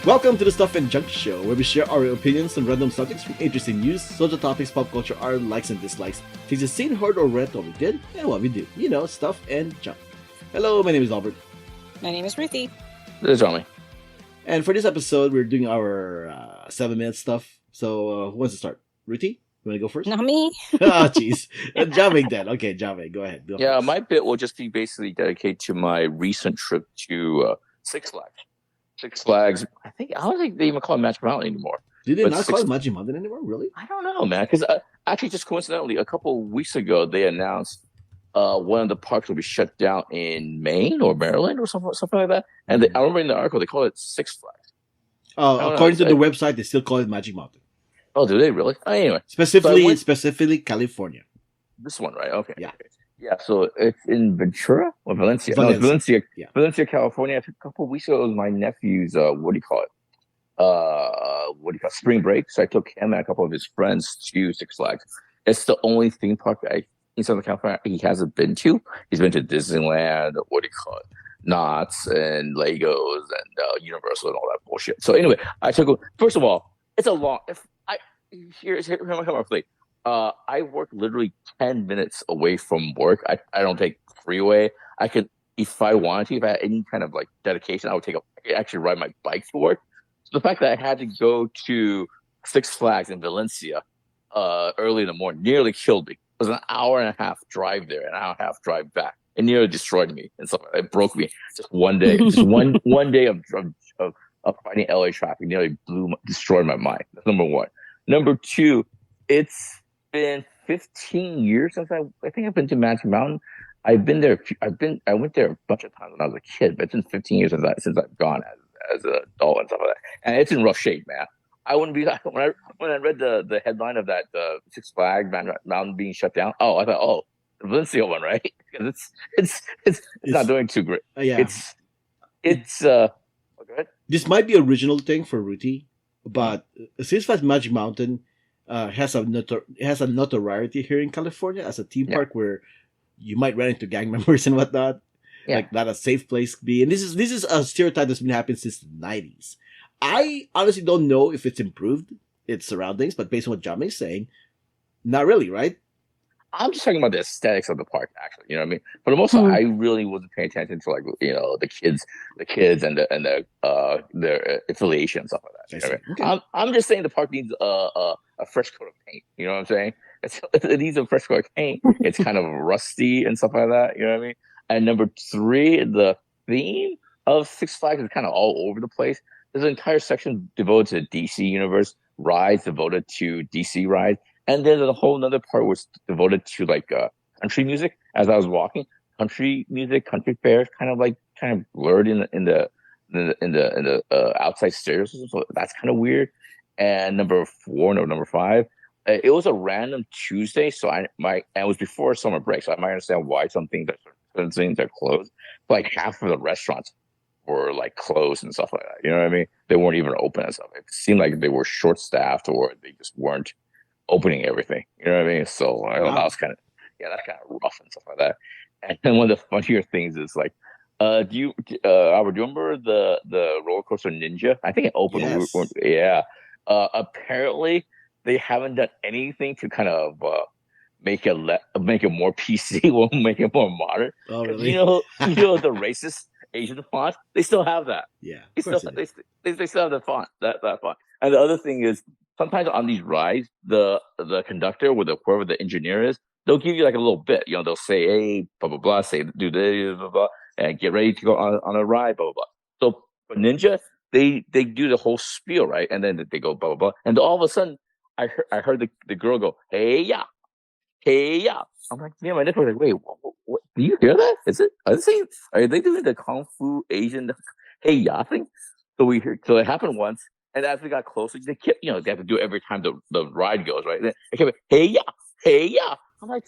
Welcome to the Stuff and Junk Show, where we share our opinions on random subjects from interesting news, social topics, pop culture, our likes and dislikes, things you've seen, heard, or read, what we did, and what we do. You know, stuff and junk. Hello, my name is Albert. My name is Ruthy. This is Jiaming. And for this episode, we're doing our 7-minute stuff. So, who wants to start? Ruthy? You want to go first? Not me. Ah, jeez. Jiaming then. Okay, Jiaming, go ahead. Go Yeah, first. my bit will just be basically dedicated to my recent trip to Six Flags. Six Flags, I don't think they even call it Magic Mountain anymore. Do they but not call it Magic Mountain anymore? Really? I don't know, man. Because actually, just coincidentally, a couple of weeks ago, they announced one of the parks will be shut down in Maine or Maryland or something like that. And I remember in the article, they call it Six Flags. According to the website, they still call it Magic Mountain. Oh, do they really? Anyway. Specifically California. This one, right? Okay. Yeah. Yeah, so it's in Ventura or Valencia. No, it's Valencia. Yeah. Valencia, California. A couple of weeks ago, it was my nephew's, spring break. So I took him and a couple of his friends to Six Flags. It's the only theme park in Southern California he hasn't been to. He's been to Disneyland, Knott's and Legos and Universal and all that bullshit. So anyway, I took him. First of all, it's a long. Here's my complaint. I work literally 10 minutes away from work. I don't take freeway. I could, if I wanted to, if I had any kind of like dedication, I could actually ride my bike to work. So the fact that I had to go to Six Flags in Valencia early in the morning nearly killed me. It was an hour and a half drive there, an hour and a half drive back. It nearly destroyed me and stuff. It broke me. Just one day, one day of fighting LA traffic nearly destroyed my mind. That's number one. Number two, it's been 15 years since I think I've been to Magic Mountain. I've been there. I went there a bunch of times when I was a kid, but it's been 15 years since I've gone as an adult and stuff like that. And it's in rough shape, man. I wouldn't be when I read the headline of that Six Flags Mountain being shut down. Oh, I thought, the Valencia one, right? Because it's not doing too great. Yeah. It's okay. This might be original thing for Ruthy, but Six Flags Magic Mountain has a notoriety here in California as a theme park where you might run into gang members and whatnot. Yeah. Like not a safe place to be. And this is a stereotype that's been happening since the 90s. I honestly don't know if it's improved its surroundings, but based on what Jiaming's saying, not really, right? I'm just talking about the aesthetics of the park, actually. You know what I mean? For the most part, I really wasn't paying attention to the kids and their affiliation and stuff like that. Okay. I'm just saying the park needs a fresh coat of paint. You know what I'm saying? It needs a fresh coat of paint. It's kind of rusty and stuff like that. You know what I mean? And number three, the theme of Six Flags is kind of all over the place. There's an entire section devoted to DC Universe rides, devoted to DC rides. And then a whole other part was devoted to country music. As I was walking, country music, country fairs, kind of blurred in the outside stairs. So that's kind of weird. And number five, it was a random Tuesday, so it was before summer break, so I might understand why some things are closed. Like half of the restaurants were closed and stuff like that. You know what I mean? They weren't even open and stuff. It seemed like they were short staffed or they just weren't opening everything, you know what I mean? So that was that's kind of rough and stuff like that. And then one of the funnier things is Albert, do you remember the roller coaster Ninja? I think it opened. Yes. Apparently they haven't done anything to kind of make it more PC or make it more modern. Oh, really? You know the racist Asian font. They still have that. Yeah, they still have the font. That font. And the other thing is, sometimes on these rides, the conductor or whoever the engineer is, they'll give you a little bit. You know, they'll say, "Hey, blah blah blah," say, "Do this, blah blah," and get ready to go on a ride, blah blah blah. So for Ninja, they do the whole spiel, right? And then they go blah blah blah, and all of a sudden, I heard the girl go, "Hi-Yah, Hi-Yah." I'm like, yeah, my neighbor was like, "Wait, what? Do you hear that? Are they doing the Kung Fu Asian Hi-Yah thing?" So it happened once. And as we got closer, they kept, they have to do it every time the ride goes, right? They kept, Hi-Yah. I'm like,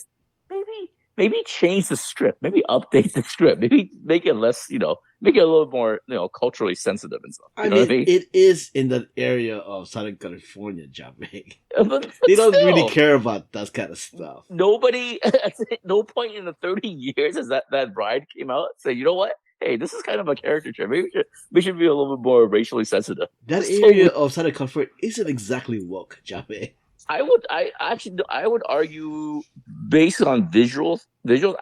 maybe change the script, maybe update the script, maybe make it less, make it a little more, culturally sensitive and stuff. I mean, it is in the area of Southern California, Jiaming. They don't really care about that kind of stuff. Nobody, at no point in the 30 years as that ride came out, say, you know what? hey, this is kind of a character trait. Maybe we should be a little bit more racially sensitive. That So area of Southern Comfort isn't exactly woke, Jiaming. I would argue based on visuals,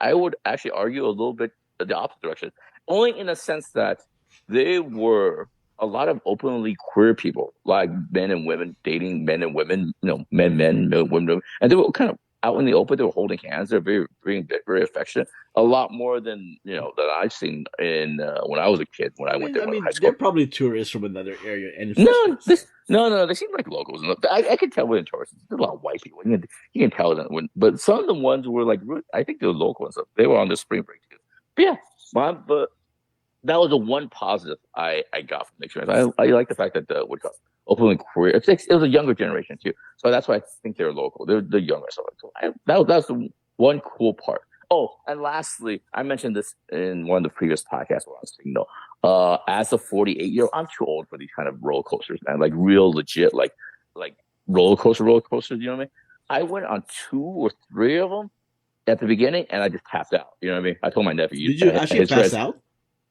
I would actually argue a little bit the opposite direction. Only in a sense that they were a lot of openly queer people, like men and women dating men and women, men, women, and they were kind of out in the open. They were holding hands. They're very affectionate. A lot more than that I've seen in when I was a kid when I went there I when I was in high mean, they're school. probably tourists from another area. And in the first No, place, no, they seem like locals. I can tell when tourists. There's a lot of white people. You can tell that but some of the ones were like, I think they're local and stuff. They were on the spring break too. But yeah, but that was the one positive I got from the experience. I like the fact that the woodcut openly queer. It was a younger generation too, so that's why I think they're local. They're younger, so that was the one cool part. Oh, and lastly, I mentioned this in one of the previous podcasts where I was saying, as a 48-year-old, I'm too old for these kind of roller coasters, man. Like real legit, like roller coasters. You know what I mean? I went on two or three of them at the beginning, and I just tapped out. You know what I mean? I told my nephew did you and actually his pass friends, out?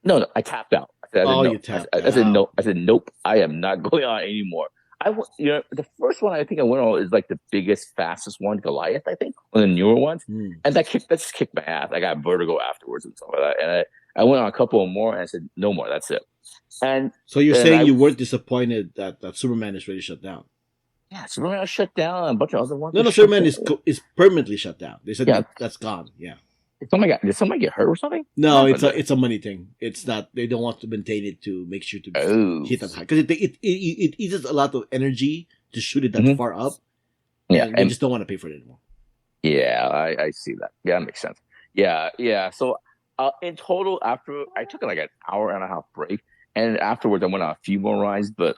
no, I tapped out. I said Oh, no. you tapped I said out. no. I said nope. I am not going on anymore. The first one I think I went on is like the biggest, fastest one, Goliath. I think one of the newer ones, Hmm. and that just kicked my ass. I got vertigo afterwards and stuff like that. And I went on a couple more, and I said no more. That's it. And So you're and saying I you weren't disappointed that Superman is really shut down? yeah, so I shut down. A bunch of other ones No, are no, shut Superman down. is permanently shut down. They said Yeah, that's gone. Yeah. did somebody get hurt or something? What No, happened there? it's a money thing. It's not. They don't want to maintain it to make sure to Oh, hit that high because it uses a lot of energy to shoot it that hmm far up, yeah, and they and just don't want to pay for it anymore. yeah, I see that. Yeah, that makes sense. Yeah, yeah. So in total, after I took like an hour and a half break, and afterwards I went on a few more rides. But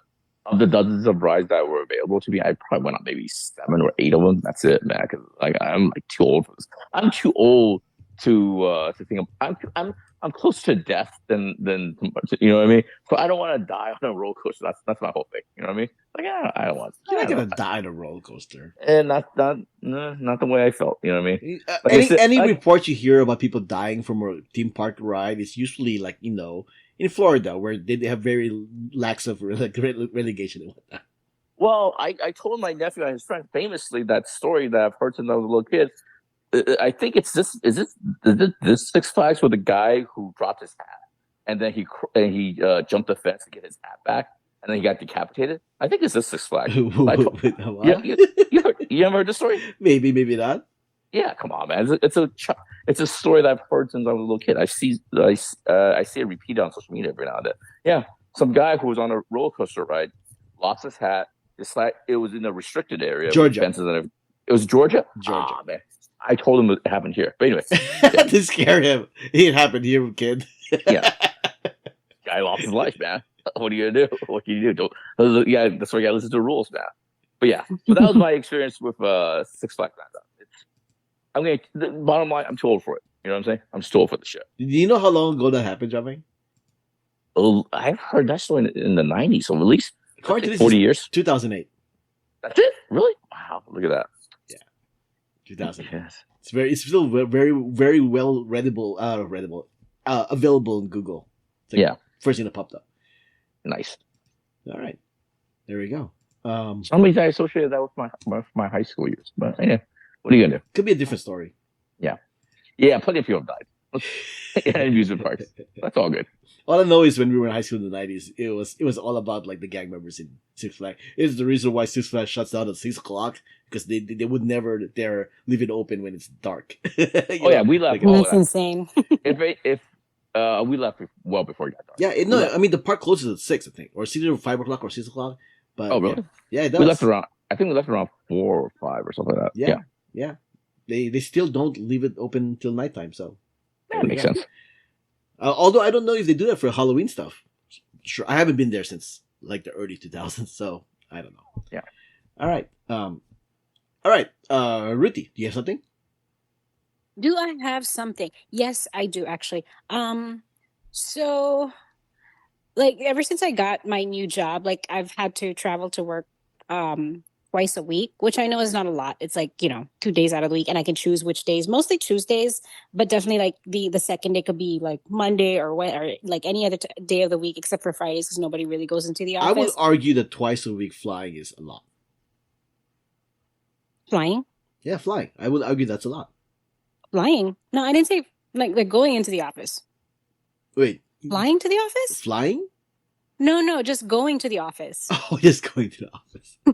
of the dozens of rides that were available to me, I probably went on maybe 7 or 8 of them. That's it, man. Because like I'm like too old for this. I'm too old to think of. I'm closer to death than you know what I mean. So I don't want to die on a roller coaster. That's my whole thing. You know what I mean? Like I don't want. You're I not don't. gonna die on a roller coaster. And not no, not the way I felt. You know what I mean? Like I said, Any report you hear about people dying from a theme park ride is usually like in Florida where they have very lax of relegation and whatnot. well, I told my nephew and his friend famously that story that I've heard since I was a little kid. I think it's this. Is this Six Flags with the guy who dropped his hat and then he jumped the fence to get his hat back and then he got decapitated? I think it's this Six Flags. I told, yeah, What? you ever heard the story? Maybe, maybe not. Yeah, come on, man. It's a story that I've heard since I was a little kid. I see it repeated on social media every now and then. Yeah, some guy who was on a roller coaster ride lost his hat. It's like it was in a restricted area with Georgia, fences and everything. It was Georgia. Georgia. Ah, man. I told him it happened here. But anyway, yeah, To scare him. It happened here, kid. yeah, guy lost his life, man. What are you gonna do? What can you do? Yeah, that's why you gotta listen to the rules, man. But yeah, so that was my experience with Six Flags. The bottom line. I'm too old for it. You know what I'm saying? I'm too old for the shit. Do you know how long ago that happened, Jamming? Oh, I've heard that's still in the '90s, so at least According to like this, 40 is years. 2008. That's it? Really? Wow! Look at that. Yeah, 2008. Yes. It's still very very well available in Google. It's like Yeah. first thing that popped up. Nice. All right, there we go. Somebody I associated that with my high school years, but yeah, what are you gonna do? Could be a different story. Yeah, plenty of people have died. Yeah, amusement parks. That's all good. All I know is when we were in high school in the 90s, it was all about like the gang members in Six Flags. It's the reason why Six Flags shuts down at 6 o'clock because they would never dare leave it open when it's dark. Oh yeah, we left. like, All That's that. insane. If we left well before it got dark. yeah, We no, left. I mean the park closes at 6, I think, or it's either 5 o'clock or 6 o'clock. But Oh really? yeah, it We does. left around. I think we left around 4 or 5 or something like that. Yeah, yeah. They still don't leave it open until nighttime, so Yeah, there that we makes go. sense. Although I don't know if they do that for Halloween stuff. Sure, I haven't been there since like the early 2000s, so I don't know. Yeah. All right. All right. Ruthy, do you have something? Do I have something? Yes, I do actually. So like ever since I got my new job, like I've had to travel to work um twice a week, which I know is not a lot. It's like, 2 days out of the week, and I can choose which days, mostly Tuesdays, but definitely like the second day could be like Monday or like any other day of the week except for Fridays because nobody really goes into the I would office. argue that twice a week flying is a lot. Flying? Yeah, flying. I would argue that's a lot. Flying? No, I didn't say like going into the office. Wait, Flying to the office? flying? No, just going to the office. Oh, just going to the office. I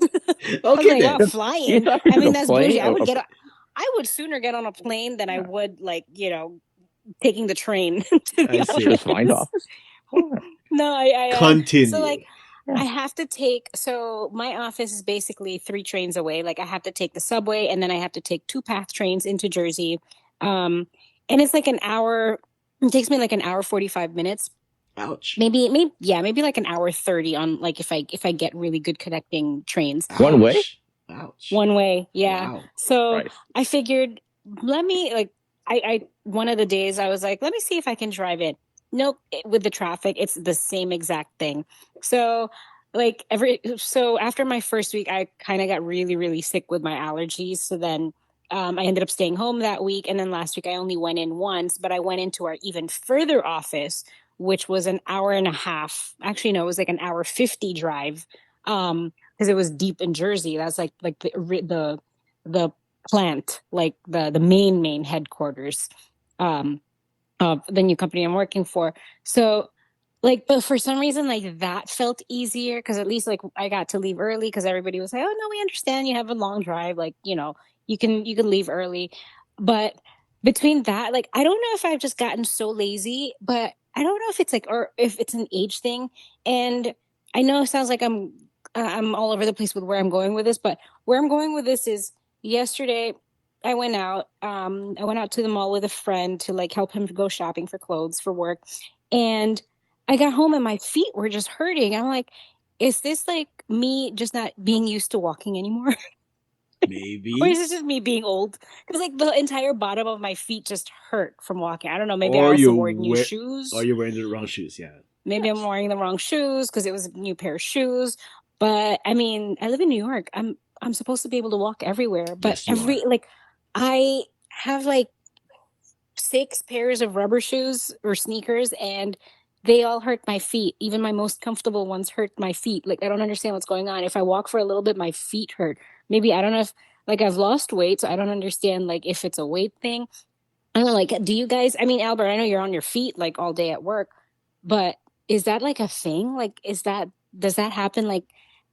was Okay like, then. oh, flying. Yeah, I mean, a that's plane, bougie. a- I would sooner get on a plane than I Yeah. would like, taking the train to I the see. Just find office. office. Oh, No, I Continue. so like Yeah. I have to take so my office is basically 3 trains away. Like I have to take the subway and then I have to take 2 path trains into Jersey. And it's like an hour. It takes me like an hour 45 minutes. Ouch. Maybe like an hour 30 on like if I get really good connecting trains. One way? Ouch. One way, yeah. Wow. So Right. I figured, let me like, I one of the days I was like, let me see if I can drive it. Nope, with the traffic, it's the same exact thing. So like so after my first week, I kind of got really, really sick with my allergies. So then I ended up staying home that week, and then last week I only went in once, but I went into our even further office, which was an hour and a half. Actually, no, it was like an hour 50 drive. Because it was deep in Jersey. That's like the plant, like the main headquarters of the new company I'm working for. So like, but for some reason, like that felt easier because at least like I got to leave early because everybody was like, "Oh no, we understand you have a long drive. Like, you can leave early." But between that, like, I don't know if I've just gotten so lazy, but I don't know if it's like or if it's an age thing. And I know it sounds like I'm all over the place with where I'm going with this, but where I'm going with this is yesterday. I went out. I went out to the mall with a friend to like help him go shopping for clothes for work, and I got home and my feet were just hurting. I'm like, is this like me just not being used to walking anymore? Maybe. Or is this just me being old? Because like the entire bottom of my feet just hurt from walking. I don't know. Maybe I Or also you wore new wear- shoes. Or you're wearing the wrong shoes, yeah. Maybe I'm wearing the wrong shoes because it was a new pair of shoes. But I mean, I live in New York. I'm supposed to be able to walk everywhere. But Yes, you are. like I have like 6 pairs of rubber shoes or sneakers and they all hurt my feet. Even my most comfortable ones hurt my feet. Like I don't understand what's going on. If I walk for a little bit, my feet hurt. Maybe I don't know if like I've lost weight, so I don't understand like if it's a weight thing. I don't know, like do you guys I mean, Albert, I know you're on your feet like all day at work, but is that like a thing? Like does that happen like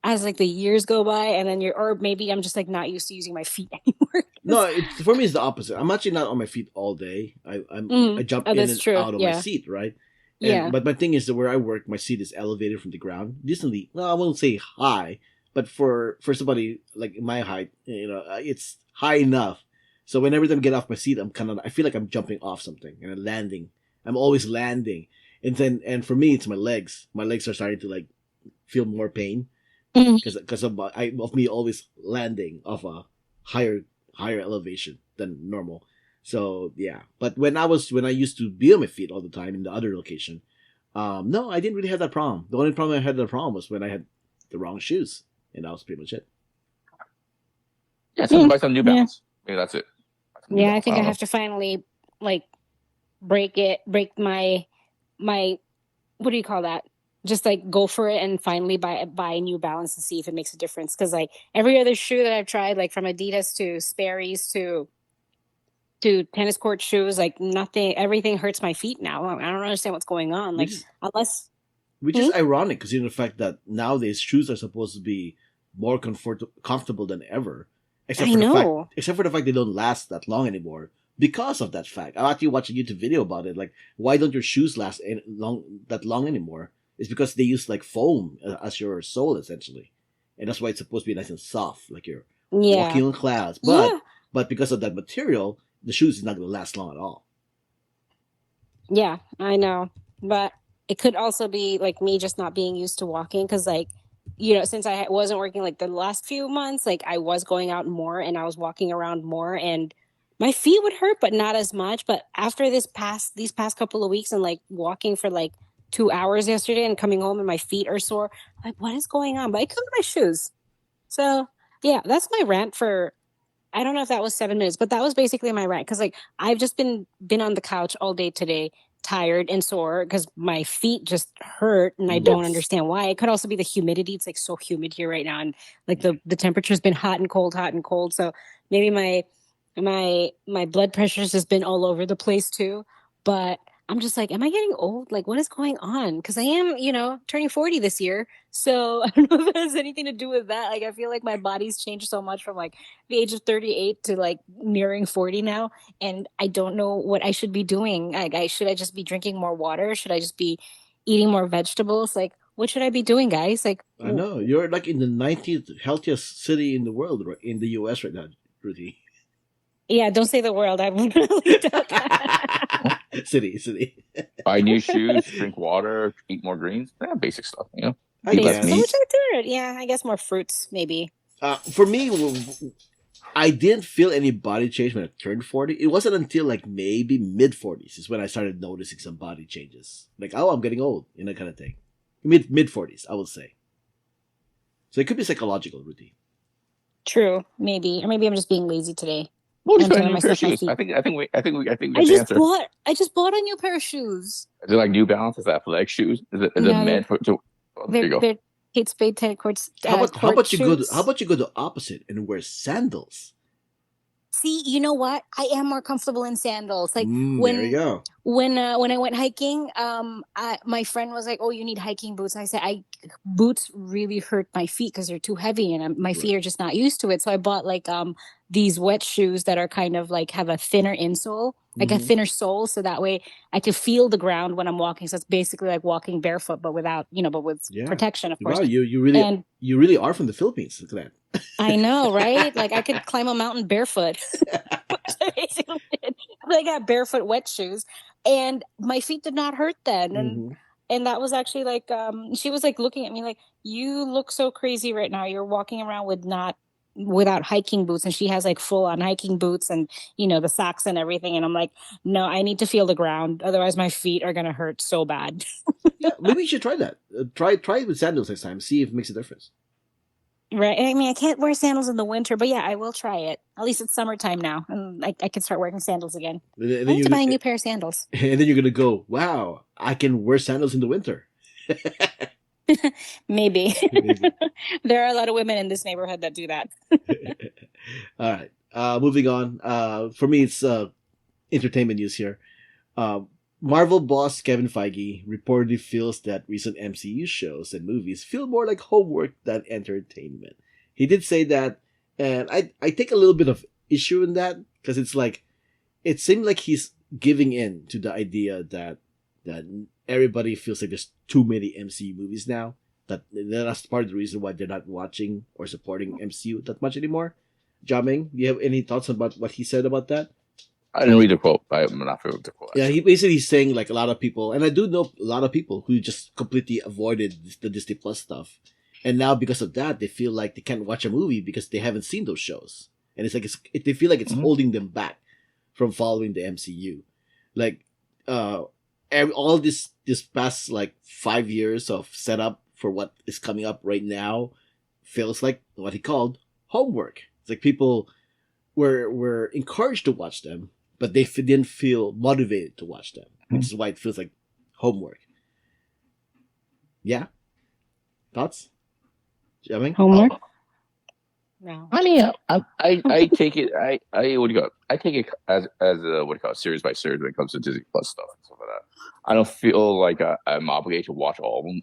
as like the years go by and then you're or maybe I'm just like not used to using my feet anymore. No, for me it's the opposite. I'm actually not on my feet all day. I jump Oh, in that's and true. out of my Yeah. seat, right? Yeah. But my thing is that where I work, my seat is elevated from the ground, decently. No, I won't say high, but for somebody like my height, it's high enough. So whenever I get off my seat, I feel like I'm jumping off something and I'm landing. I'm always landing, and for me, it's my legs. My legs are starting to like feel more pain Mhm. because of me always landing off a higher elevation than normal. So yeah, but when I used to be on my feet all the time in the other location, no, I didn't really have that problem. The only problem I had that problem was when I had the wrong shoes, and that was pretty much it. Yeah, so Yeah. buy some New Yeah. Balance. Maybe that's it. Buy some New Yeah, I Balance. think I don't have to finally like break my what do you call that? Just like go for it and finally buy a New Balance and see if it makes a difference. Because like every other shoe that I've tried, like from Adidas to Sperry's to tennis court shoes, like nothing, everything hurts my feet now. I don't understand what's going on. Like Which is unless which is ironic, considering the fact that nowadays shoes are supposed to be more comfortable than ever, I know. except for the fact they don't last that long anymore. Because of that fact, I actually watched a YouTube video about it. Like, why don't your shoes last that long anymore? It's because they use like foam as your sole essentially, and that's why it's supposed to be nice and soft, like you're Yeah. walking on clouds. Yeah. But because of that material, the shoes is not going to last long at all. Yeah, I know. But it could also be like me just not being used to walking because, like, since I wasn't working like the last few months, like I was going out more and I was walking around more and my feet would hurt, but not as much. But after these past couple of weeks and like walking for like 2 hours yesterday and coming home and my feet are sore, like, what is going on? But it comes to my shoes. So Yeah, that's my rant for. I don't know if that was 7 minutes, but that was basically my rant because like I've just been on the couch all day today, tired and sore because my feet just hurt and I don't Yes. understand why. It could also be the humidity. It's like so humid here right now, and like the temperature's been hot and cold, hot and cold. So maybe my blood pressure's just been all over the place too. But I'm just like, am I getting old? Like, what is going on? Because I am, turning 40 this year. So I don't know if it has anything to do with that. Like, I feel like my body's changed so much from like the age of 38 to like nearing 40 now. And I don't know what I should be doing. Like, should I just be drinking more water? Should I just be eating more vegetables? Like, what should I be doing, guys? Like, I know you're like in the 19th healthiest city in the world, right, in the U.S. right now, Ruthie. yeah, don't say the world. I really don't. City. Buy new shoes, drink water, eat more greens. Yeah, basic stuff, I Eat less So meat. which guess. I do it. Yeah, I guess more fruits, maybe. For me, I didn't feel any body change when I turned 40. It wasn't until like maybe mid 40s is when I started noticing some body changes. Like, oh, I'm getting old, that kind of thing. Mid 40s, I would say. So it could be psychological, Ruthie. True, maybe, or maybe I'm just being lazy today. Well, just I'm buy a telling new pair of myself my shoes. feet. I think we I got the just answer. bought. I just bought a new pair of shoes. Is it like New Balance? Is it athletic shoes? Is it No, meant for? Oh, there you go. they're Kate Spade tennis courts How court about you go how shoes. about you go the opposite and wear sandals? See, you know what? I am more comfortable in sandals. Like There you when go. when I went hiking, my friend was like, "Oh, you need hiking boots." I said, "I boots really hurt my feet because they're too heavy, and my Right. feet are just not used to it." So I bought like these wet shoes that are kind of like have a thinner insole, like a Mhm. thinner sole, so that way I can feel the ground when I'm walking. So it's basically like walking barefoot, but without but with Yeah. protection, of course. Wow, And you really are from the Philippines. Look at I know, right? Like I could that. climb a mountain barefoot. I basically did. I got barefoot wet shoes, and my feet did not hurt then. And hmm and that was actually like she was like looking at me like, you look so crazy right now. You're walking around with not without hiking boots, and she has like full on hiking boots and the socks and everything. And I'm like, no, I need to feel the ground, otherwise my feet are gonna hurt so bad. Yeah, maybe you should try that. Try it with sandals next time. See if it makes a difference. Right. I mean, I can't wear sandals in the winter, but yeah, I will try it. At least it's summertime now, and I can start wearing sandals again. And I then need to buy you a new pair of sandals. and then you're gonna go, wow, I can wear sandals in the winter. Maybe. Maybe. There are a lot of women in this neighborhood that do that. All right. Moving on. For me, it's entertainment news here. Uh, Marvel boss Kevin Feige reportedly feels that recent MCU shows and movies feel more like homework than entertainment. He did say that, and I take a little bit of issue in that because it's like it seemed like he's giving in to the idea that everybody feels like there's too many MCU movies now. That's part of the reason why they're not watching or supporting MCU that much anymore. Jiaming, do you have any thoughts about what he said about that? I didn't read the quote. I'm not familiar with the quote. Yeah, he basically saying like a lot of people, and I do know a lot of people who just completely avoided the Disney Plus stuff, and now because of that, they feel like they can't watch a movie because they haven't seen those shows, and it's like they feel like it's Mhm. holding them back from following the MCU. Like, all this past like 5 years of setup for what is coming up right now feels like what he called homework. It's like people were encouraged to watch them, but they didn't feel motivated to watch them, which is why it feels like homework. Yeah, thoughts, Jamming? Homework? Oh, No. I mean, I take it. I what do you call it? I take it as a what do you call it, series by series when it comes to Disney Plus stuff and stuff like that. I don't feel like I'm obligated to watch all of them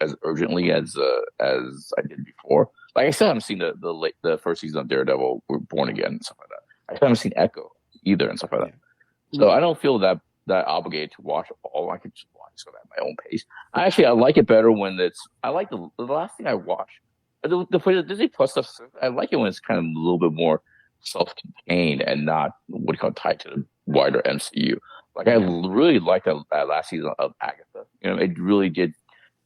as urgently as I did before. Like I still haven't seen the first season of Daredevil, We're Born Again and stuff like that. I still haven't seen Echo either and stuff like that. So I don't feel that obligated to watch all. I can just watch it at my own pace. I like it better when I like the last thing I watched. For the Disney Plus stuff, I like it when it's kind of a little bit more self-contained and not what do you call it, tied to the wider MCU. Like I really liked that last season of Agatha. It really did.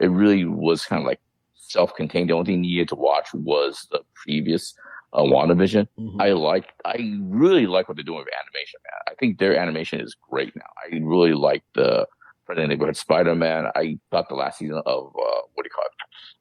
It really was kind of like self-contained. The only thing you needed to watch was the previous WandaVision. Mhm. I really like what they're doing with animation, man. I think their animation is great now. I really like the Friday Neighborhood Spider-Man. I thought the last season of what do you call it?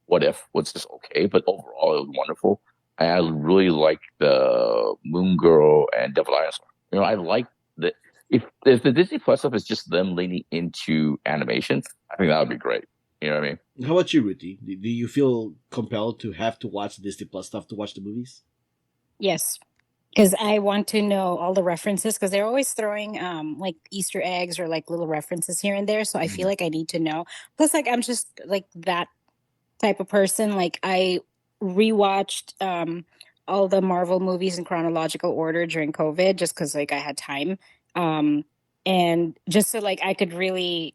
What If was just okay, but overall it was wonderful. I really like the Moon Girl and Devil Dinosaur. I like the if the Disney Plus stuff is just them leaning into animation, I think that would be great. You know what I mean? How about you, Ruthie? Do you feel compelled to have to watch the Disney Plus stuff to watch the movies? Yes. Because I want to know all the references because they're always throwing like Easter eggs or like little references here and there. So I feel like I need to know. Plus, like I'm just like that type of person. Like I rewatched all the Marvel movies in chronological order during COVID just because like I had time. Um and just so like I could really,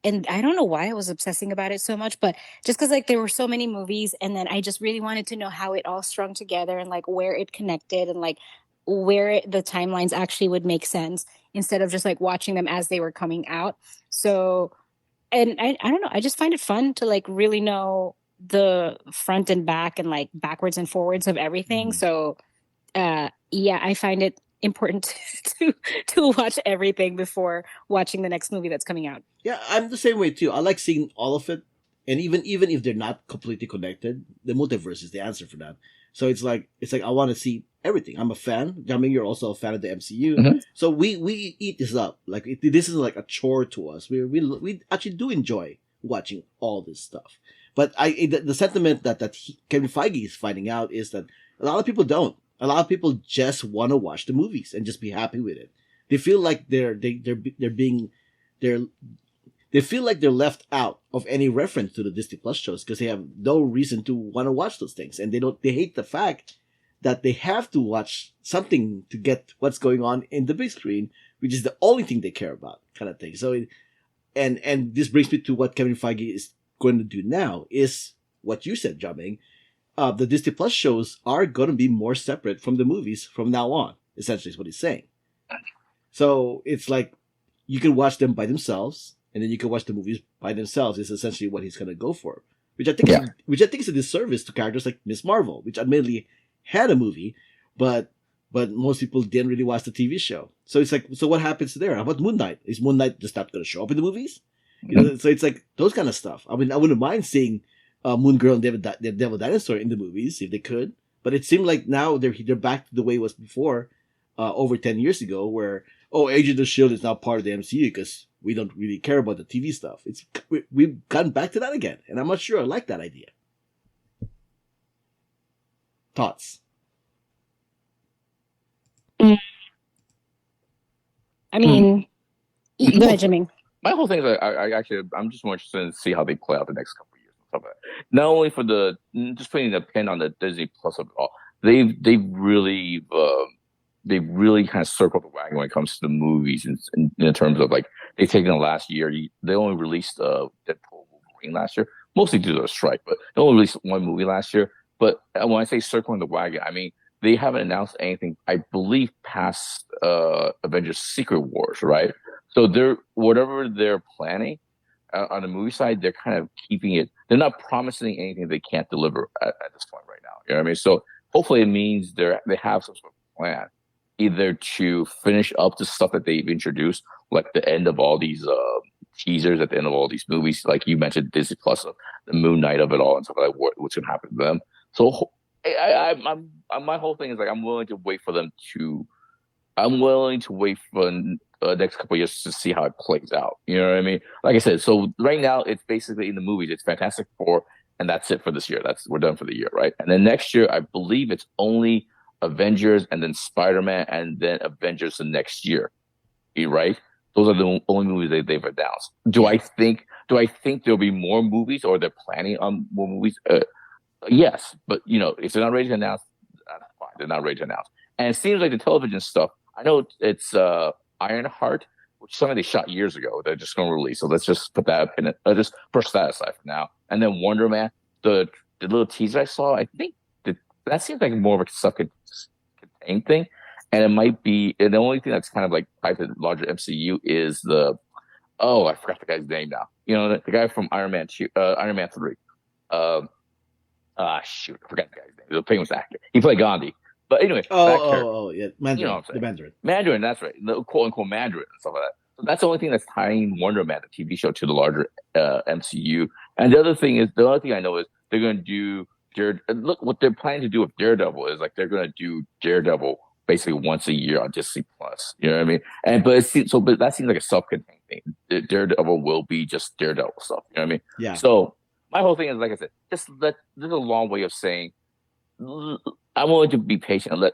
and I don't know why I was obsessing about it so much, but just because like there were so many movies, and then I just really wanted to know how it all strung together and like where it connected and like the timelines actually would make sense instead of just like watching them as they were coming out. So, and I don't know, I just find it fun to like really know the front and back and like backwards and forwards of everything. Mhm. So yeah, I find it important to watch everything before watching the next movie that's coming out. Yeah, I'm the same way too. I like seeing all of it, and even if they're not completely connected, the multiverse is the answer for that. So it's like I want to see everything. I'm a fan. Jiaming, you're also a fan of the MCU. Mm-hmm. So we eat this up. Like this is like a chore to us. We actually do enjoy watching all this stuff. But the sentiment that Kevin Feige is finding out is that a lot of people don't. A lot of people just want to watch the movies and just be happy with it. They feel like they're being they're they feel like they're left out of any reference to the Disney Plus shows because they have no reason to want to watch those things, and they hate the fact that they have to watch something to get what's going on in the big screen, which is the only thing they care about, kind of thing. So, and this brings me to what Kevin Feige is going to do now is what you said, Jiaming. The Disney Plus shows are going to be more separate from the movies from now on. Essentially, is what he's saying. So it's like you can watch them by themselves, and then you can watch the movies by themselves. Is essentially what he's gonna go for, Yeah. which I think is a disservice to characters like Miss Marvel, which admittedly had a movie, but most people didn't really watch the TV show. So it's like, so what happens there? How about Moon Knight? Is Moon Knight just not gonna show up in the movies? You know, so it's like those kind of stuff. I mean, I wouldn't mind seeing Moon Girl and Devil Dinosaur in the movies if they could, but it seemed like now they're back to the way it was before, over 10 years ago, where Agent of Shield is now part of the MCU because we don't really care about the TV stuff. We've gotten back to that again, and I'm not sure I like that idea. Thoughts? I mean, go ahead, Jimmy. My whole thing is I'm just more interested in see how they play out the next couple of years and stuff like that. Not only for the just putting the pin on the Disney Plus of it all, they really kind of circled the wagon when it comes to the movies in terms of like they've taken the last year. They only released Deadpool Wolverine last year, mostly due to a strike, but they only released one movie last year. But when I say circling the wagon, I mean they haven't announced anything, I believe, past Avengers Secret Wars, right? So whatever they're planning on the movie side, they're kind of keeping it. They're not promising anything they can't deliver at this point right now. You know what I mean? So hopefully it means they have some sort of plan, either to finish up the stuff that they've introduced, like the end of all these teasers at the end of all these movies, like you mentioned, Disney Plus, the Moon Knight of it all, and stuff like what's going to happen to them. So my whole thing is like I'm willing to wait for them to. I'm willing to wait for the next couple of years to see how it plays out. You know what I mean? Like I said, so right now it's basically in the movies. It's Fantastic Four, and that's it for this year. We're done for the year, right? And then next year, I believe it's only Avengers and then Spider-Man and then Avengers the next year, right? Those are the only movies they've announced. Do I think there'll be more movies, or they're planning on more movies? Yes, but if they're not ready to announce, that's fine. They're not ready to announce. And it seems like the television stuff. I know it's Ironheart, which is something they shot years ago. They're just going to release. So let's just put that in it. Just push that aside for now. And then Wonder Man, the little teaser I saw, I think that seems like more of a self-contained thing. And it might be, and the only thing that's kind of like tied to the larger MCU is I forgot the guy's name now. The guy from Iron Man 3. Shoot, I forgot the guy's name. The famous actor. He played Gandhi. But anyway, yeah, Mandarin, you know what I'm saying. the Mandarin. Mandarin, that's right. The quote unquote Mandarin and stuff like that. So that's the only thing that's tying Wonder Man, the TV show, to the larger MCU. And the other thing I know is they're going to do look what they're planning to do with Daredevil is like they're gonna do Daredevil basically once a year on Disney Plus. You know what I mean? But that seems like a self-contained thing. Daredevil will be just Daredevil stuff. You know what I mean? Yeah. So my whole thing is like I said, there's a long way of saying I'm willing to be patient and let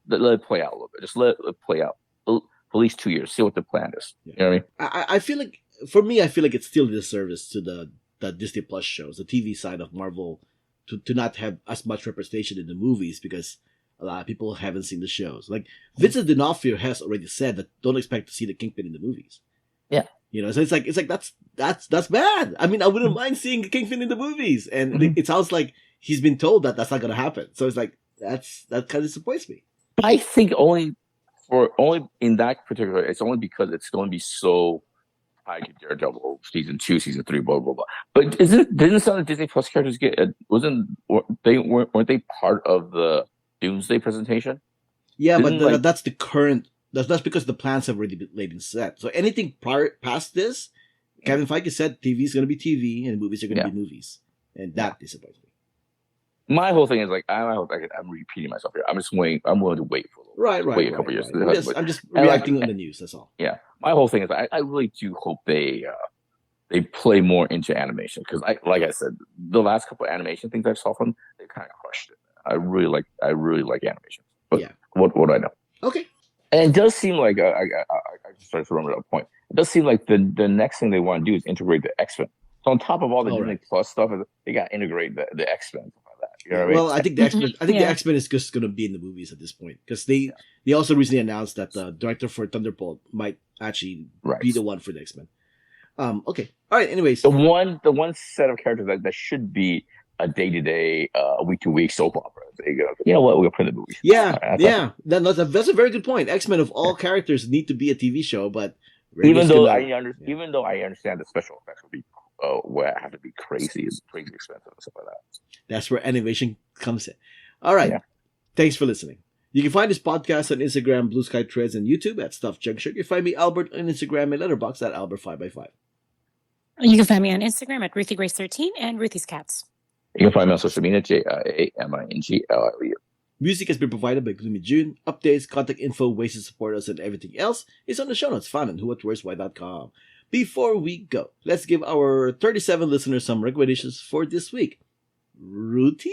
it play out a little bit. Just let it play out at least 2 years. See what the plan is. Yeah. You know what I mean? I feel like for me, I feel like it's still a disservice to the Disney Plus shows, the TV side of Marvel, to not have as much representation in the movies because a lot of people haven't seen the shows. Like Vincent D'Onofrio has already said that don't expect to see the Kingpin in the movies. Yeah. You know, so it's like that's bad. I mean, I wouldn't mind seeing the Kingpin in the movies, and it sounds like he's been told that that's not going to happen. So it's like that kind of disappoints me. I think only in that particular, it's only because it's going to be so tied to Daredevil season 2, season 3, blah blah blah. But didn't some of the Disney Plus characters weren't they part of the Doomsday presentation? Yeah, but that's the current. That's because the plans have already been laid in set. So anything past this, Kevin Feige said TV is going to be TV and movies are going to be movies, and that disappoints me. My whole thing is like I'm repeating myself here. I'm just waiting. I'm willing to wait for a little wait a couple years. I'm just reacting on the news. That's all. Yeah, my whole thing is I really do hope they play more into animation because like I said, the last couple of animation things I saw from them, they kind of crushed it. I really like animation. But what do I know? Okay. And it does seem like I just started to remember that point. It does seem like the next thing they want to do is integrate the X-Men. So on top of all the Disney Plus stuff, they got to integrate the X-Men. You know what I mean? Well, I think the X-Men. I think the X-Men is just going to be in the movies at this point because they also recently announced that the director for Thunderbolt might actually be the one for the X-Men. Okay. All right. Anyways, the one set of characters that should be a day-to-day, week-to-week soap opera. You know what? We'll put in the movies. Yeah. That's a very good point. X-Men of all characters need to be a TV show, but even though I understand the special effects will be where I have to be crazy expensive and stuff like that. That's where animation comes in. All right. Yeah. Thanks for listening. You can find this podcast on Instagram, Blue Sky Threads, and YouTube at Stuff Junction. You can find me, Albert, on Instagram and Letterboxd at Albert5x5. You can find me on Instagram at RuthyGrace13 and Ruthy's Cats. You can find me on social media, JIAMINGLIU. Music has been provided by Gloomy June. Updates, contact info, ways to support us, and everything else is on the show notes found on whowhatwhereswhy.com. Before we go, let's give our 37 listeners some recommendations for this week. Ruthy?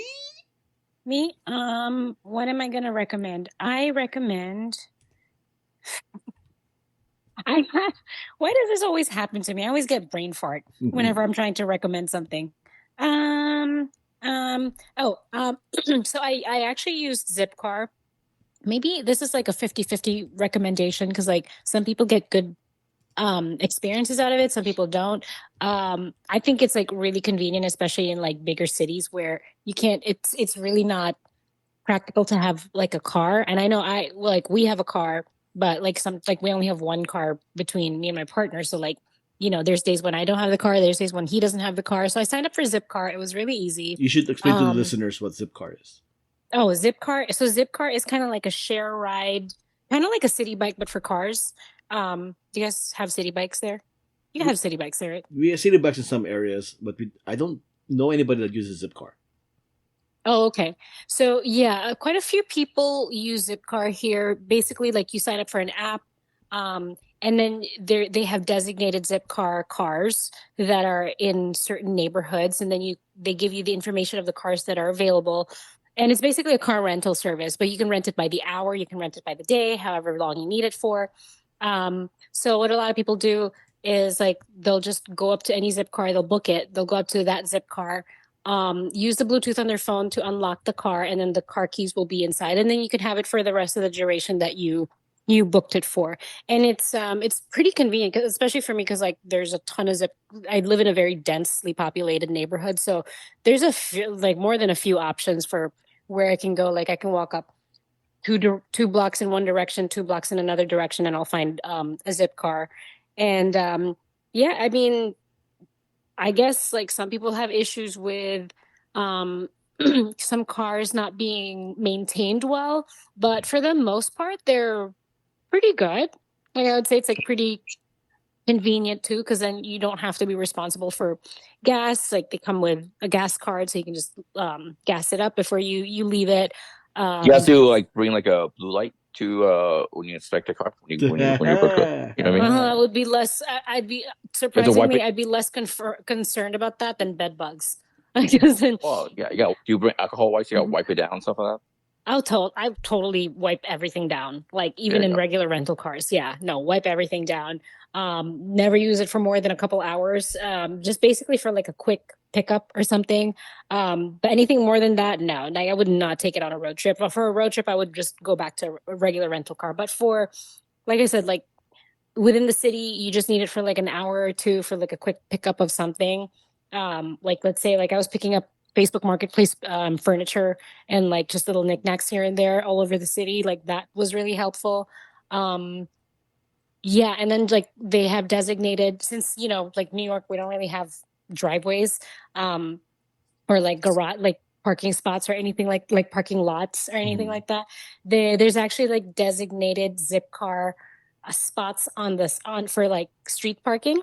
Me? What am I going to recommend? I recommend... Why does this always happen to me? I always get brain fart whenever I'm trying to recommend something. So I actually used Zipcar. Maybe this is like a 50-50 recommendation because like some people get good experiences out of it, some people don't. I think it's like really convenient, especially in like bigger cities where you can't, it's really not practical to have like a car. And I know we have a car, but like we only have one car between me and my partner. So like, you know, there's days when I don't have the car, there's days when he doesn't have the car. So I signed up for Zipcar. It was really easy. You should explain to the listeners what Zipcar is. Oh, Zipcar. So Zipcar is kind of like a share ride, kind of like a city bike, but for cars. Do you guys have city bikes there? You have city bikes there, right? We have city bikes in some areas, but I don't know anybody that uses Zipcar. Oh, okay. So yeah, quite a few people use Zipcar here. Basically, like you sign up for an app, and then they have designated Zipcar cars that are in certain neighborhoods, and then they give you the information of the cars that are available. And it's basically a car rental service, but you can rent it by the hour, you can rent it by the day, however long you need it for. So what a lot of people do is like they'll just go up to any Zipcar, they'll book it, they'll go up to that Zipcar, use the Bluetooth on their phone to unlock the car, and then the car keys will be inside, and then you can have it for the rest of the duration that you booked it for. And it's pretty convenient, especially for me, because like there's a ton of I live in a very densely populated neighborhood, so there's more than a few options for where I can go. Like I can walk up two blocks in one direction, 2 blocks in another direction, and I'll find a Zipcar. And I mean, I guess like some people have issues with some cars not being maintained well, but for the most part, they're pretty good. Like I would say it's like pretty convenient too, because then you don't have to be responsible for gas. Like they come with a gas card, so you can just gas it up before you leave it. You have Um, to like bring like a blue light to when you inspect a car when you book it. You know what I mean? I would be less. I'd be You have to wipe surprisingly, it. I'd be less concerned about that than bed bugs. Because then Well, yeah, you got. Do you bring alcohol wipes? You got to wipe it down and stuff like that. I totally wipe everything down. Like There even you in go. regular rental cars. Yeah, no, wipe everything down. Never use it for more than a couple hours. Just basically for like a quick pickup or something. But anything more than that, no. Like I would not take it on a road trip. But for a road trip, I would just go back to a regular rental car. But for, like I said, like within the city, you just need it for like an hour or two for like a quick pickup of something. Like let's say like I was picking up Facebook Marketplace furniture and like just little knickknacks here and there all over the city. Like that was really helpful. Um, yeah, and then like they have designated, since like New York, we don't really have driveways um or like garage like parking spots or anything like parking lots or anything Mhm. like that. There's actually like designated zip car spots on this on for like street parking.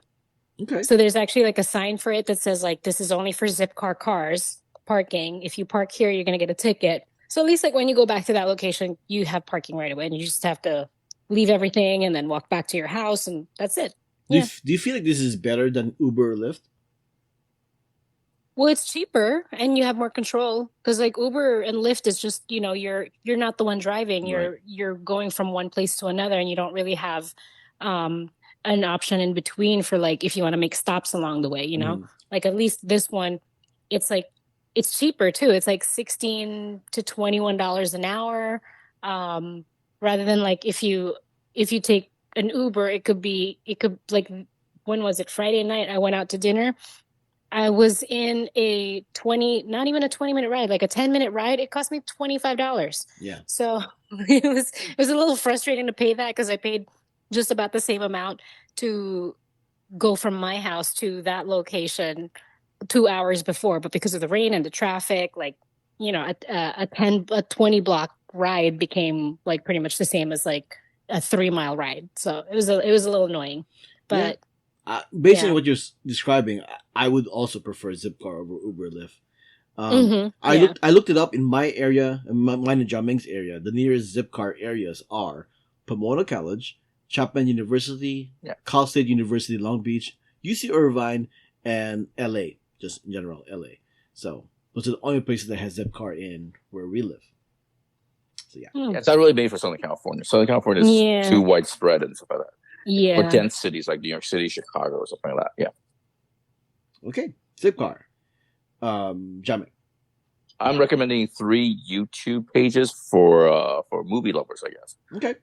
Okay. So there's actually like a sign for it that says like this is only for zip car cars parking. If you park here, you're gonna get a ticket. So at least like when you go back to that location, you have parking right away, and you just have to leave everything and then walk back to your house, and that's it. Yeah. Do you feel like this is better than Uber or Lyft? Well, it's cheaper and you have more control because like Uber and Lyft is just, you're not the one driving. Right. You're going from one place to another and you don't really have um an option in between for like if you want to make stops along the way. Mhm. Like at least this one, it's like it's cheaper too. It's like 16 to $21 an hour. Um Rather than like if you take an Uber, it could like when was it? Friday night I went out to dinner. I was in a 20, not even a 20-minute ride, like a 10-minute ride. It cost me $25. Yeah. So it was a little frustrating to pay that because I paid just about the same amount to go from my house to that location 2 hours before. But because of the rain and the traffic, like, a 20 block ride became like pretty much the same as like a 3 mile ride. So it was a little annoying, Yeah. but Based on yeah. what you're describing, I would also prefer Zipcar over Uber or Lyft. Yeah. I looked it up in my area, mine and Jiaming's area. The nearest Zipcar areas are Pomona College, Chapman University, Yeah. Cal State University, Long Beach, UC Irvine, and LA. Just in general, LA. So those are the only places that has Zipcar in where we live. So yeah. Hmm. Yeah, it's not really made for Southern California. Southern California is Yeah. too widespread and stuff like that. Yeah. Or dense cities like New York City, Chicago, or something like that. Yeah. Okay. Zipcar. Jiaming. I'm recommending 3 YouTube pages for movie lovers, I guess. Okay.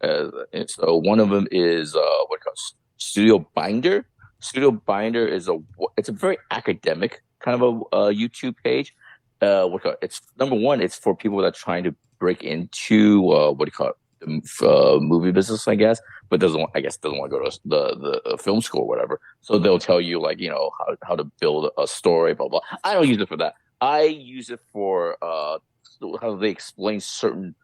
And so one of them is what it calls Studio Binder. Studio Binder it's a very academic kind of a YouTube page. It's number one. It's for people that are trying to break into what do you call it, the movie business, I guess, but doesn't want to go to the film school or whatever. So they'll tell you like how to build a story, blah blah. I don't use it for that. I use it for how they explain certain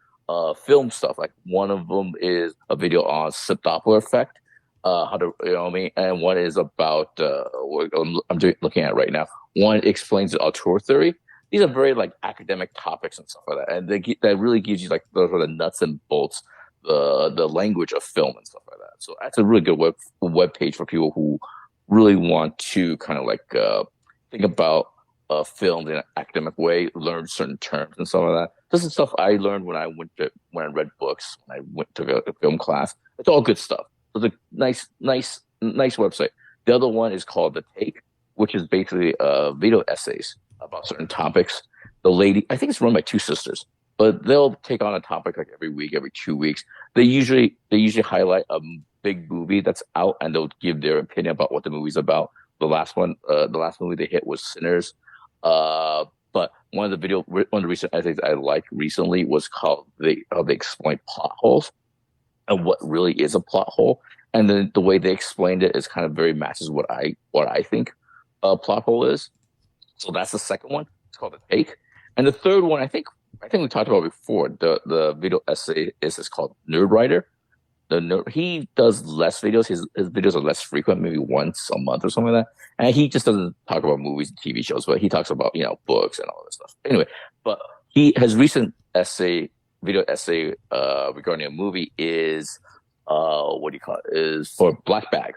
film stuff. Like one of them is a video on Doppler effect. How to what I mean, and one is about what I'm looking at right now. One explains the auteur theory. These are very like academic topics and stuff like that, and that really gives you like the nuts and bolts, the language of film and stuff like that. So that's a really good web page for people who really want to kind of like think about film in an academic way, learn certain terms and stuff like that. This is stuff I learned when I read books, when I went to a film class. It's all good stuff. It's a nice website. The other one is called The Take, which is basically video essays about certain topics. The lady, I think it's run by two sisters, but they'll take on a topic like every week, every 2 weeks. They usually highlight a big movie that's out, and they'll give their opinion about what the movie's about. The last movie they hit was Sinners. But one of the recent essays I liked recently was called how they explain plot holes and what really is a plot hole. And then the way they explained it is kind of very matches what I think a plot hole is. So that's the second one. It's called The Take. And the third one, I think we talked about before. The video essay is called Nerd Writer. he does less videos. His videos are less frequent, maybe once a month or something like that. And he just doesn't talk about movies and TV shows, but he talks about books and all this stuff. Anyway, but his recent video essay regarding a movie is what do you call it? Is for Black Bag,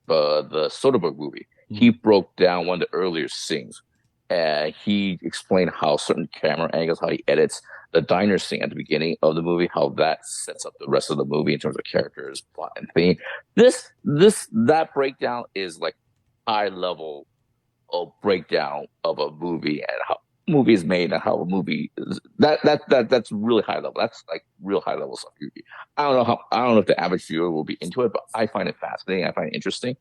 the Soderbergh movie. He broke down one of the earlier scenes. He explained how certain camera angles, how he edits the diner scene at the beginning of the movie, how that sets up the rest of the movie in terms of characters, plot, and theme. That breakdown is like high level of breakdown of a movie and how a movie is made and how a movie is, that's really high level. That's like real high level stuff. I don't know if the average viewer will be into it, but I find it fascinating. I find it interesting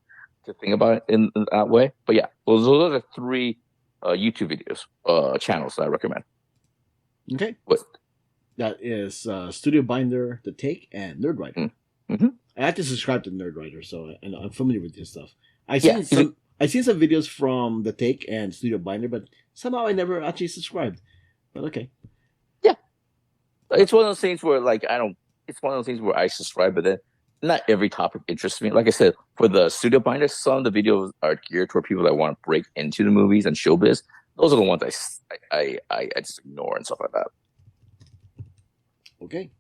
to think about it in that way. But yeah, those are three YouTube videos, channels that I recommend. Okay. What? That is Studio Binder, The Take, and Nerdwriter. Mm-hmm. I had to subscribe to Nerdwriter, so I'm familiar with his stuff. I've seen some videos from The Take and Studio Binder, but somehow I never actually subscribed. But okay. Yeah. It's one of those things where it's one of those things where I subscribe, but then not every topic interests me. Like I said, for the Studio Binder, some of the videos are geared toward people that want to break into the movies and showbiz. Those are the ones I just ignore and stuff like that. Okay.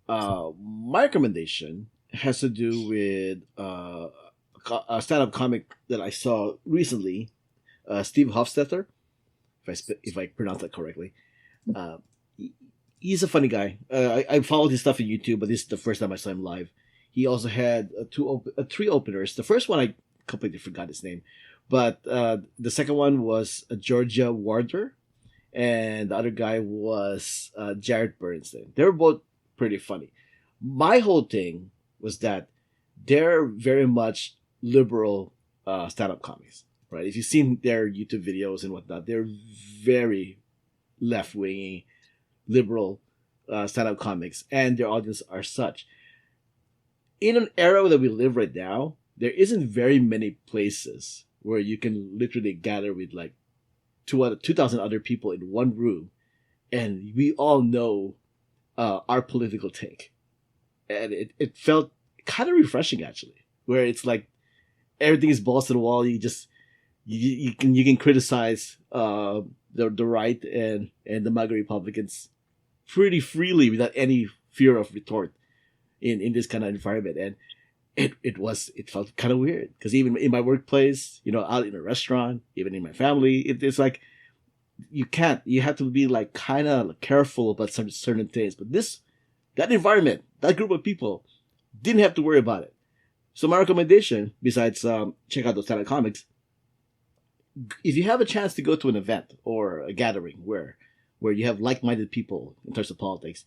My recommendation has to do with a stand-up comic that I saw recently, Steve Hofstetter, if I pronounce that correctly. He's a funny guy. I followed his stuff on YouTube, but this is the first time I saw him live. He also had three openers. The first one I completely forgot his name, but the second one was Georgia Warder, and the other guy was Jared Bernstein. They were both pretty funny. My whole thing was that they're very much liberal stand-up comics, right? If you've seen their YouTube videos and whatnot, they're very left-wingy, liberal stand-up comics, and their audience are such. In an era that we live right now, there isn't very many places where you can literally gather with like 2,000 other people in one room, and we all know our political take. And it felt kind of refreshing, actually, where it's like everything is balls to the wall. You can criticize the right and the MAGA Republicans pretty freely without any fear of retort in this kind of environment. And it felt kind of weird because even in my workplace, out in a restaurant, even in my family, it's like you have to be like kind of careful about some certain things. But that environment, that group of people didn't have to worry about it. So my recommendation, besides check out those stand-up comics, if you have a chance to go to an event or a gathering where you have like-minded people in terms of politics,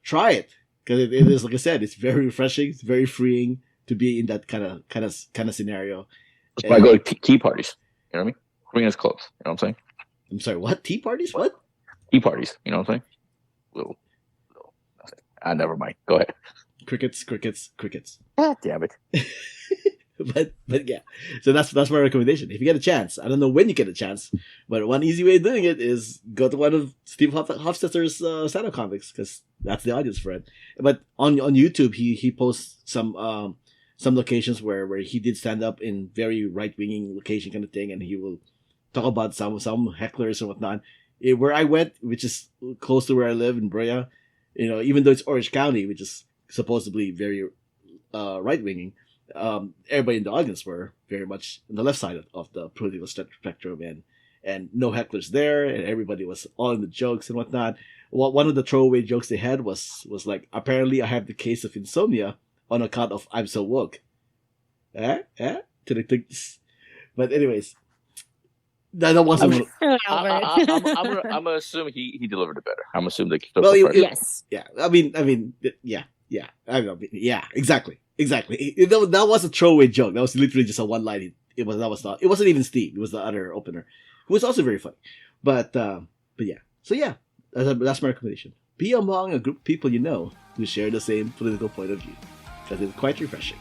try it. Because it is, like I said, it's very refreshing. It's very freeing to be in that kind of scenario. That's why I go to tea parties. You know what I mean? Korean's clubs. You know what I'm saying? I'm sorry. What tea parties? What tea parties? You know what I'm saying? Little. Never mind. Go ahead. Crickets. God damn it. but yeah. So that's my recommendation. If you get a chance, I don't know when you get a chance, but one easy way of doing it is go to one of Steve Hofstetter's stand-up comics because that's the audience for it. But on YouTube, he posts some locations where he did stand up in very right-winging location kind of thing, and he will talk about some hecklers and whatnot. Where I went, which is close to where I live in Brea, even though it's Orange County, which is supposedly very right-winging, everybody in the audience were very much on the left side of the political spectrum, and no hecklers there, and everybody was all in the jokes and whatnot. One of the throwaway jokes they had was like, apparently I have the case of insomnia on account of I'm so woke. But anyways, that wasn't. I'm gonna assume he delivered it better. I'm assuming yes. Yeah. I mean, yeah. I don't know. Yeah. Exactly. That was a throwaway joke. That was literally just a one line. It wasn't even Steve. It was the other opener, who was also very funny. But yeah. So yeah, that's my recommendation. Be among a group of people you know who share the same political point of view, because it's quite refreshing.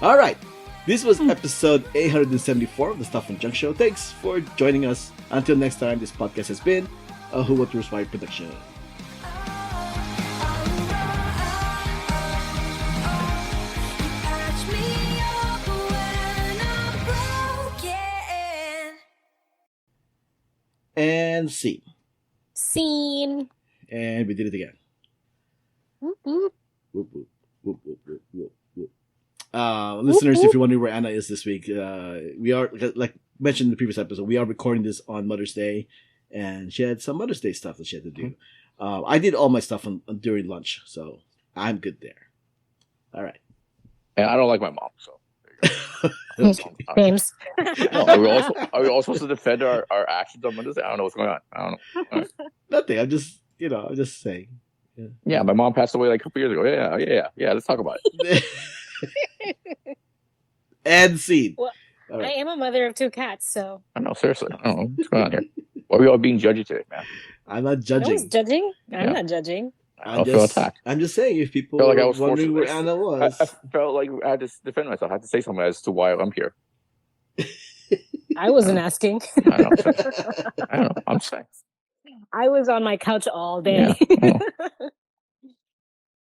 All right. This was episode 874 of the Stuff and Junk Show. Thanks for joining us. Until next time, this podcast has been a Who What Why production. And scene. Scene. And we did it again. Whoop, whoop. Whoop, whoop, whoop, whoop, whoop, whoop, whoop. Listeners, whoop. if you're wondering where Anna is this week, we are, like mentioned in the previous episode, we are recording this on Mother's Day, and she had some Mother's Day stuff that she had to do. I did all my stuff during lunch, so I'm good there. All right. And I don't like my mom, so. James. Are we all supposed to defend our actions on Monday? I don't know what's going on. I don't know. Nothing. I'm just saying. Yeah, my mom passed away like a couple years ago. Yeah. Let's talk about it. And scene. Well, right. I am a mother of 2 cats, so. I don't know, seriously. I don't know what's going on here. Why are we all being judgy today, man? I'm not judging. No one's judging. I'm not judging. I don't feel attacked. I'm just saying, if people felt like I were was wondering where Anna was. I felt like I had to defend myself. I had to say something as to why I'm here. I wasn't asking. I don't know. I'm saying. I was on my couch all day. Yeah.